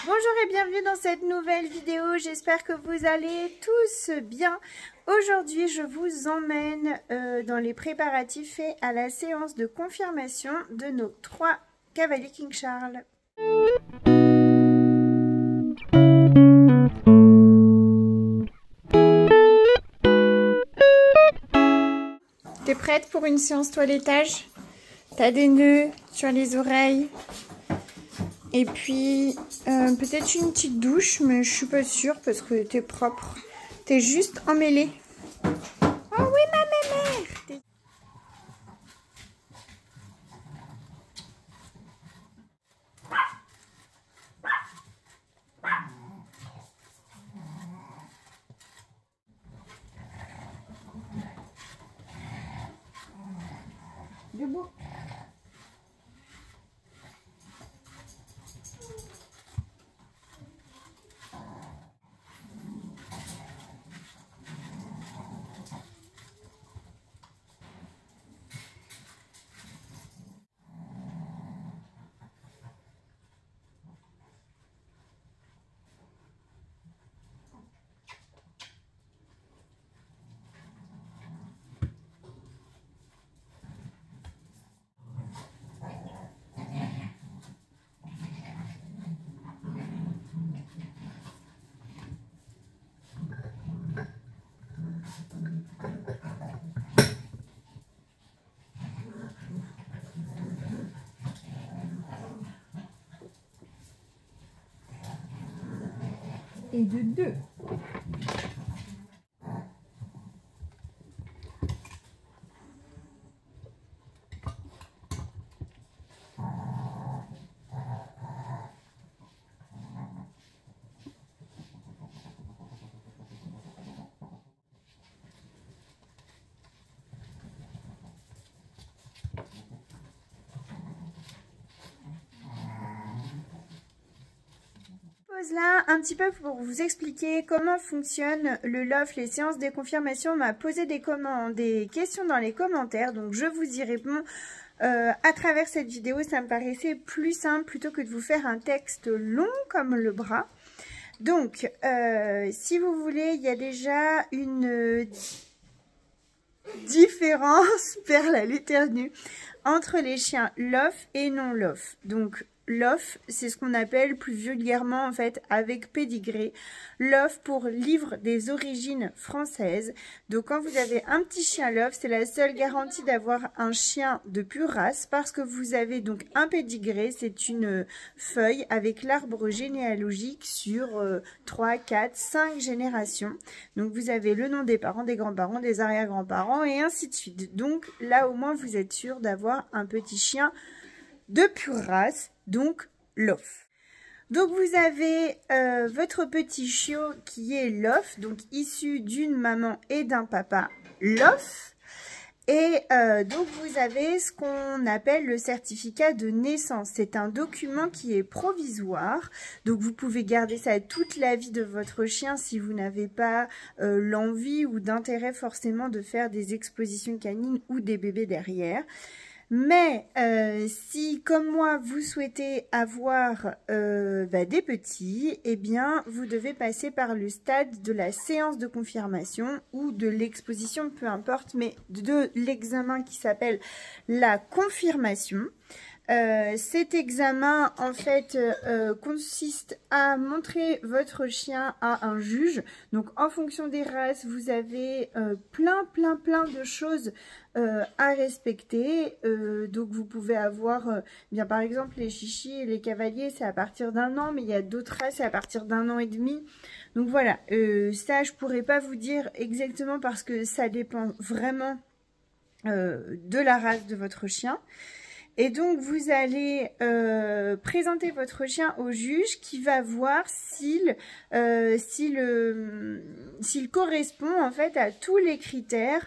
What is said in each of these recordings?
Bonjour et bienvenue dans cette nouvelle vidéo, j'espère que vous allez tous bien. Aujourd'hui je vous emmène dans les préparatifs faits à la séance de confirmation de nos 3 cavaliers King Charles. T'es prête pour une séance toilettage? T'as des nœuds sur les oreilles? Et puis, peut-être une petite douche, mais je suis pas sûre parce que t'es propre. T'es juste emmêlée. Oh oui, ma mère! Debout. Et de 2. Là un petit peu pour vous expliquer comment fonctionne le LOF, les séances de confirmation. On m'a posé des questions dans les commentaires, donc je vous y réponds à travers cette vidéo. Ça me paraissait plus simple plutôt que de vous faire un texte long comme le bras. Donc si vous voulez, il y a déjà une différence, Perle à l'éternue, entre les chiens LOF et non LOF. Donc LOF, c'est ce qu'on appelle plus vulgairement en fait avec pédigré. LOF pour livre des origines françaises. Donc quand vous avez un petit chien LOF, c'est la seule garantie d'avoir un chien de pure race parce que vous avez donc un pédigré. C'est une feuille avec l'arbre généalogique sur 3, 4, 5 générations. Donc vous avez le nom des parents, des grands-parents, des arrière-grands-parents et ainsi de suite. Donc là au moins vous êtes sûr d'avoir un petit chien de pure race, donc LOF. Donc vous avez votre petit chiot qui est LOF, donc issu d'une maman et d'un papa LOF. Et donc vous avez ce qu'on appelle le certificat de naissance. C'est un document qui est provisoire. Donc vous pouvez garder ça toute la vie de votre chien si vous n'avez pas l'envie ou d'intérêt forcément de faire des expositions canines ou des bébés derrière. Mais si, comme moi, vous souhaitez avoir des petits, eh bien, vous devez passer par le stade de la séance de confirmation ou de l'exposition, peu importe, mais de l'examen qui s'appelle la confirmation. Cet examen, en fait, consiste à montrer votre chien à un juge. Donc, en fonction des races, vous avez plein de choses à respecter. Donc, vous pouvez avoir, bien par exemple, les chichis et les cavaliers, c'est à partir d'1 an, mais il y a d'autres races, c'est à partir d'1 an et demi. Donc, voilà, ça, je pourrais pas vous dire exactement parce que ça dépend vraiment de la race de votre chien. Et donc, vous allez présenter votre chien au juge qui va voir s'il correspond en fait à tous les critères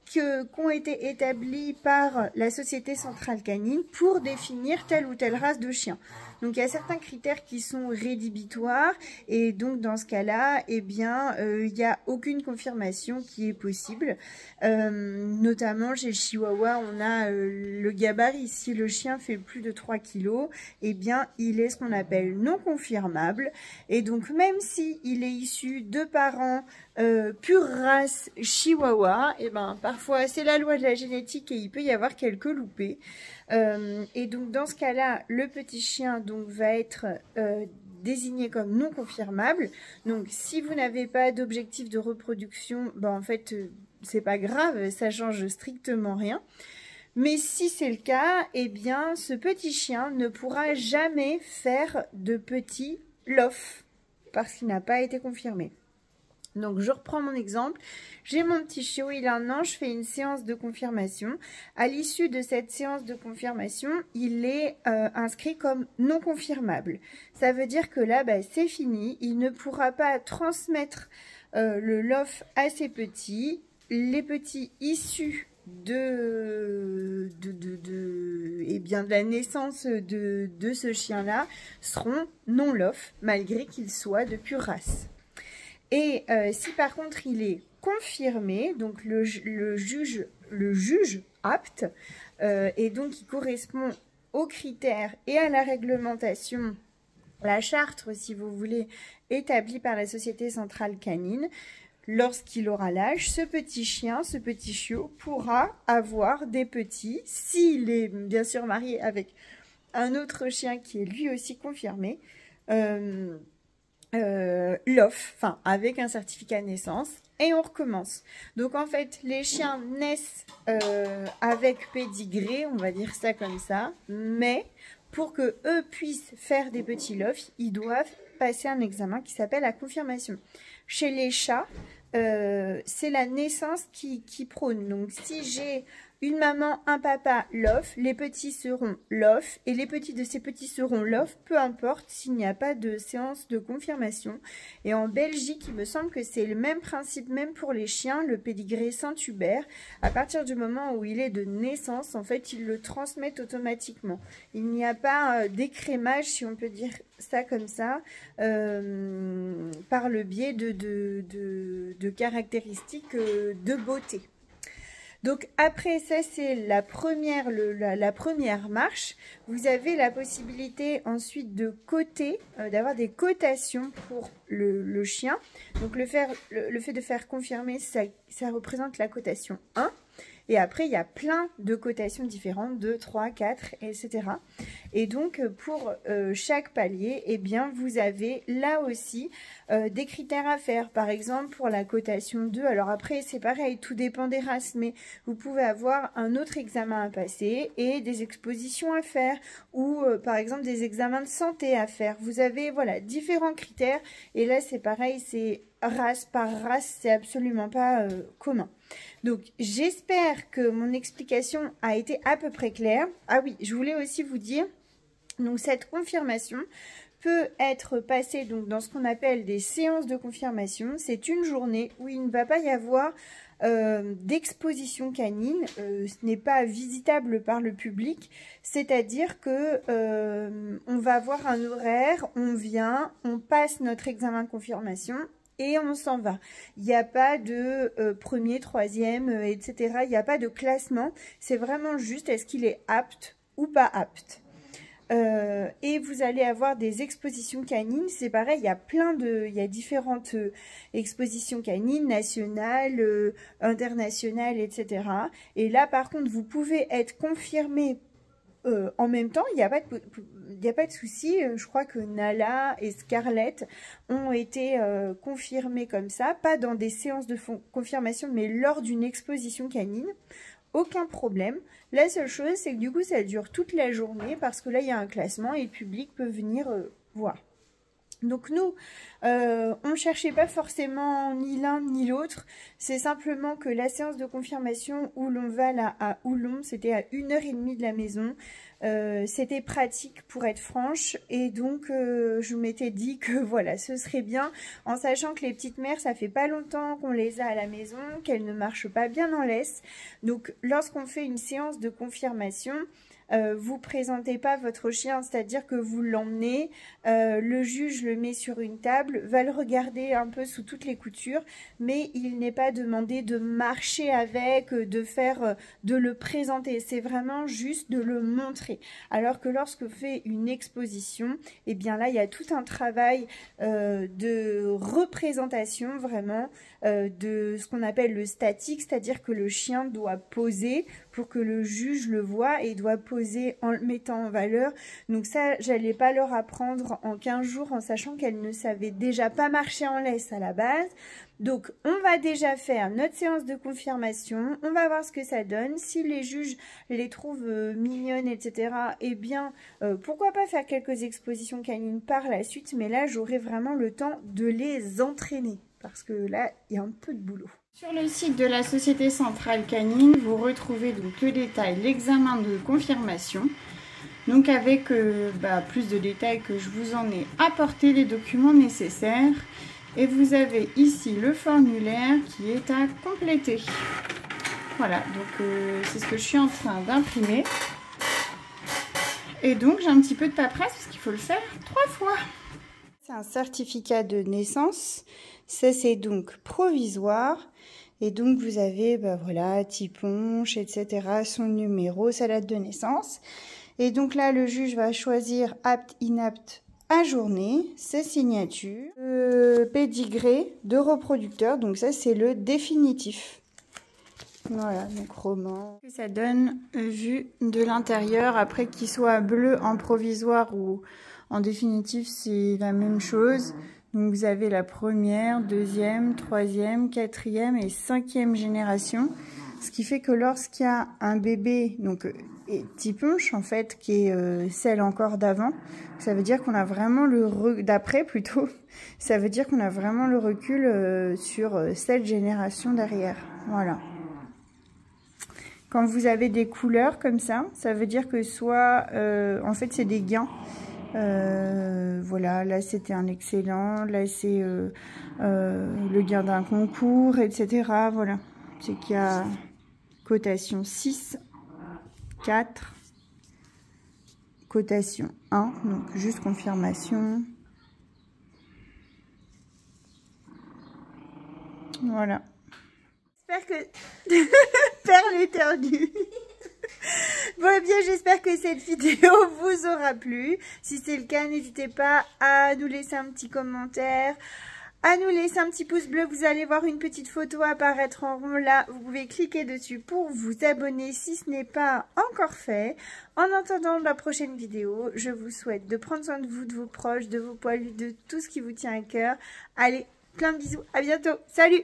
qui ont été établis par la Société Centrale Canine pour définir telle ou telle race de chien. Donc il y a certains critères qui sont rédhibitoires et donc dans ce cas-là, eh bien, il n'y a aucune confirmation qui est possible. Notamment chez le Chihuahua, on a le gabarit. Si le chien fait plus de 3 kg, eh bien, il est ce qu'on appelle non confirmable. Et donc, même si il est issu de parents pure race Chihuahua, eh ben, parfois, c'est la loi de la génétique et il peut y avoir quelques loupés. Et donc, dans ce cas-là, le petit chien donc, va être désigné comme non confirmable. Donc, si vous n'avez pas d'objectif de reproduction, ben, en fait, c'est pas grave, ça change strictement rien. Mais si c'est le cas, eh bien, ce petit chien ne pourra jamais faire de petit lof parce qu'il n'a pas été confirmé. Donc, je reprends mon exemple. J'ai mon petit chiot, il a 1 an, je fais une séance de confirmation. À l'issue de cette séance de confirmation, il est inscrit comme non confirmable. Ça veut dire que là, bah, c'est fini. Il ne pourra pas transmettre le lof à ses petits. Les petits issus de la naissance de ce chien-là seront non lof, malgré qu'il soit de pure race. Et si par contre il est confirmé, donc le juge apte, et donc il correspond aux critères et à la réglementation, la charte si vous voulez, établie par la Société Centrale Canine, lorsqu'il aura l'âge, ce petit chien, ce petit chiot pourra avoir des petits, s'il est bien sûr marié avec un autre chien qui est lui aussi confirmé, l'off, enfin avec un certificat de naissance, et on recommence. Donc en fait, les chiens naissent avec pédigré, on va dire ça comme ça, mais pour que eux puissent faire des petits lofs, ils doivent passer un examen qui s'appelle la confirmation. Chez les chats, c'est la naissance qui prône. Donc si j'ai une maman, un papa, lof, les petits seront lof, et les petits de ces petits seront lof, peu importe s'il n'y a pas de séance de confirmation. Et en Belgique, il me semble que c'est le même principe, même pour les chiens, le pédigré Saint-Hubert. À partir du moment où il est de naissance, en fait, ils le transmettent automatiquement. Il n'y a pas d'écrémage, si on peut dire ça comme ça, par le biais de caractéristiques de beauté. Donc après ça, c'est la première marche. Vous avez la possibilité ensuite de coter, d'avoir des cotations pour le chien. Donc le fait de faire confirmer, ça représente la cotation 1. Et après, il y a plein de cotations différentes, 2, 3, 4, etc. Et donc, pour chaque palier, eh bien, vous avez là aussi des critères à faire. Par exemple, pour la cotation 2, alors après, c'est pareil, tout dépend des races, mais vous pouvez avoir un autre examen à passer et des expositions à faire ou, par exemple, des examens de santé à faire. Vous avez, voilà, différents critères. Et là, c'est pareil, c'est race par race, c'est absolument pas commun. Donc, j'espère que mon explication a été à peu près claire. Ah oui, je voulais aussi vous dire, donc cette confirmation peut être passée donc, dans ce qu'on appelle des séances de confirmation. C'est une journée où il ne va pas y avoir d'exposition canine. Ce n'est pas visitable par le public, c'est-à-dire que on va avoir un horaire, on vient, on passe notre examen de confirmation et on s'en va. Il n'y a pas de premier, troisième, etc. Il n'y a pas de classement. C'est vraiment juste est-ce qu'il est apte ou pas apte. Et vous allez avoir des expositions canines. C'est pareil, il y a différentes expositions canines, nationales, internationales, etc. Et là, par contre, vous pouvez être confirmé en même temps, il n'y a pas de souci. Je crois que Nala et Scarlett ont été confirmées comme ça, pas dans des séances de confirmation, mais lors d'une exposition canine. Aucun problème. La seule chose, c'est que du coup, ça dure toute la journée parce que là, il y a un classement et le public peut venir voir. Donc nous, on ne cherchait pas forcément ni l'un ni l'autre. C'est simplement que la séance de confirmation où l'on va là à Oulon, c'était à 1h30 de la maison. C'était pratique pour être franche. Et donc, je m'étais dit que voilà, ce serait bien. En sachant que les petites mères, ça fait pas longtemps qu'on les a à la maison, qu'elles ne marchent pas bien en laisse. Donc, lorsqu'on fait une séance de confirmation, vous présentez pas votre chien, c'est-à-dire que vous l'emmenez, le juge le met sur une table, va le regarder un peu sous toutes les coutures, mais il n'est pas demandé de marcher avec, de le présenter, c'est vraiment juste de le montrer. Alors que lorsque fait une exposition, eh bien là il y a tout un travail de représentation vraiment de ce qu'on appelle le statique, c'est-à-dire que le chien doit poser pour que le juge le voit et doit poser en le mettant en valeur. Donc ça, j'allais pas leur apprendre en 15 jours en sachant qu'elles ne savaient déjà pas marcher en laisse à la base. Donc on va déjà faire notre séance de confirmation, on va voir ce que ça donne. Si les juges les trouvent mignonnes, etc., eh bien pourquoi pas faire quelques expositions canines par la suite, mais là j'aurai vraiment le temps de les entraîner parce que là il y a un peu de boulot. Sur le site de la Société Centrale Canine, vous retrouvez donc le détail, l'examen de confirmation. Donc avec plus de détails que je vous en ai apporté, les documents nécessaires. Et vous avez ici le formulaire qui est à compléter. Voilà, donc c'est ce que je suis en train d'imprimer. Et donc j'ai un petit peu de paperasse parce qu'il faut le faire 3 fois. C'est un certificat de naissance. Ça c'est donc provisoire. Et donc vous avez voilà, typonche, etc. Son numéro, sa date de naissance. Et donc là le juge va choisir apte, inapte, ajourné, ses signatures, pédigré de reproducteur, donc ça c'est le définitif. Voilà, donc roman. Ça donne vue de l'intérieur, après qu'il soit bleu en provisoire ou en définitif c'est la même chose. Donc vous avez la première, deuxième, troisième, quatrième et cinquième génération. Ce qui fait que lorsqu'il y a un bébé, donc typonche en fait, qui est celle encore d'avant, ça veut dire qu'on a vraiment d'après plutôt, ça veut dire qu'on a vraiment le recul sur cette génération derrière. Voilà. Quand vous avez des couleurs comme ça veut dire que soit, en fait c'est des gains. Voilà, là c'était un excellent, là c'est le gain d'un concours, etc. Voilà, c'est qu'il y a cotation 6, 4, cotation 1, donc juste confirmation. Voilà. J'espère que... Perle éternue. Bon, eh bien, j'espère que cette vidéo vous aura plu. Si c'est le cas, n'hésitez pas à nous laisser un petit commentaire, à nous laisser un petit pouce bleu. Vous allez voir une petite photo apparaître en rond là. Vous pouvez cliquer dessus pour vous abonner si ce n'est pas encore fait. En attendant la prochaine vidéo, je vous souhaite de prendre soin de vous, de vos proches, de vos poilus, de tout ce qui vous tient à cœur. Allez, plein de bisous. À bientôt. Salut!